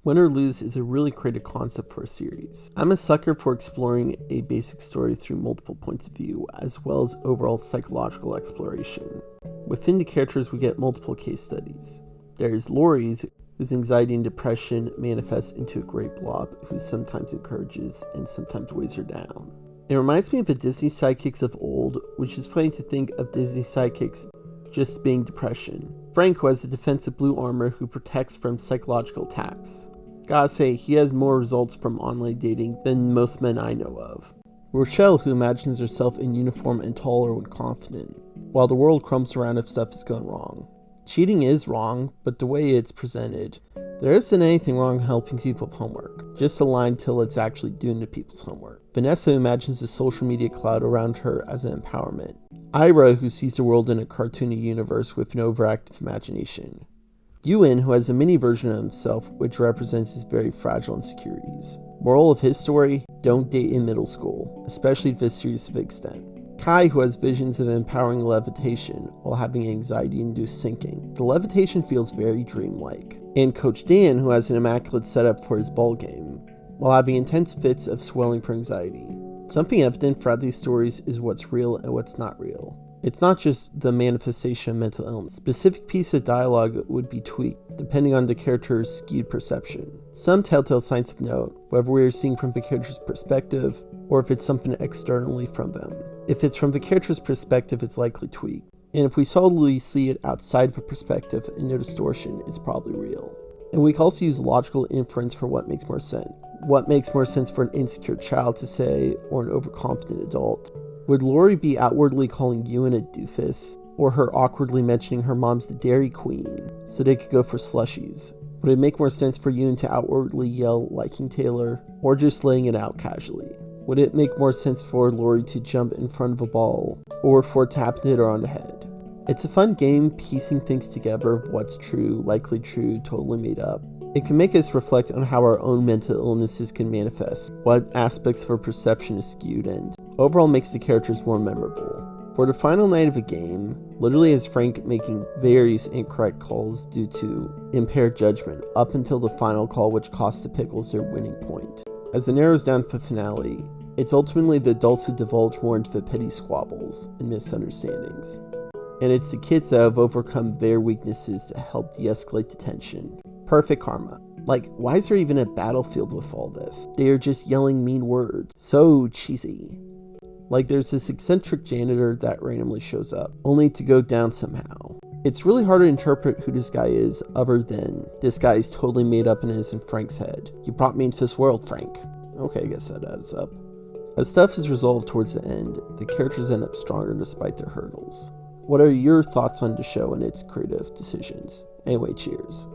Win or Lose is a really creative concept for a series. I'm a sucker for exploring a basic story through multiple points of view, as well as overall psychological exploration. Within the characters, we get multiple case studies. There's Laurie's, whose anxiety and depression manifests into a great blob who sometimes encourages and sometimes weighs her down. It reminds me of the Disney sidekicks of old, which is funny to think of Disney sidekicks just being depression. Frank, who has a defensive blue armor who protects from psychological attacks. Gotta say, he has more results from online dating than most men I know of. Rochelle, who imagines herself in uniform and taller when confident, while the world crumbles around if stuff is going wrong. Cheating is wrong, but the way it's presented, there isn't anything wrong helping people with homework, just a line till it's actually doing the people's homework. Vanessa imagines the social media cloud around her as an empowerment. Ira, who sees the world in a cartoony universe with an overactive imagination. Ewan, who has a mini version of himself which represents his very fragile insecurities. Moral of his story, don't date in middle school, especially to this serious of extent. Kai, who has visions of empowering levitation while having anxiety-induced sinking. The levitation feels very dreamlike. And Coach Dan, who has an immaculate setup for his ball game, while having intense fits of swelling for anxiety. Something evident throughout these stories is what's real and what's not real. It's not just the manifestation of mental illness. Specific piece of dialogue would be tweaked, depending on the character's skewed perception. Some telltale signs of note, whether we are seeing from the character's perspective, or if it's something externally from them. If it's from the character's perspective, it's likely tweaked. And if we solely see it outside of a perspective and no distortion, it's probably real. And we can also use logical inference for what makes more sense. What makes more sense for an insecure child to say, or an overconfident adult? Would Laurie be outwardly calling Ewan a doofus, or her awkwardly mentioning her mom's the Dairy Queen so they could go for slushies? Would it make more sense for Ewan to outwardly yell liking Taylor, or just laying it out casually? Would it make more sense for Laurie to jump in front of a ball, or for it to happen to hit her on the head? It's a fun game piecing things together of what's true, likely true, totally made up. It can make us reflect on how our own mental illnesses can manifest, what aspects of our perception is skewed, and overall makes the characters more memorable. For the final night of a game, literally has Frank making various incorrect calls due to impaired judgment, up until the final call which costs the Pickles their winning point. As it narrows down to the finale, it's ultimately the adults who divulge more into the petty squabbles and misunderstandings. And it's the kids that have overcome their weaknesses to help de-escalate the tension. Perfect karma. Like, why is there even a battlefield with all this? They are just yelling mean words. So cheesy. Like, there's this eccentric janitor that randomly shows up, only to go down somehow. It's really hard to interpret who this guy is, other than this guy is totally made up and is in Frank's head. You brought me into this world, Frank. Okay, I guess that adds up. As stuff is resolved towards the end, the characters end up stronger despite their hurdles. What are your thoughts on the show and its creative decisions? Anyway, cheers.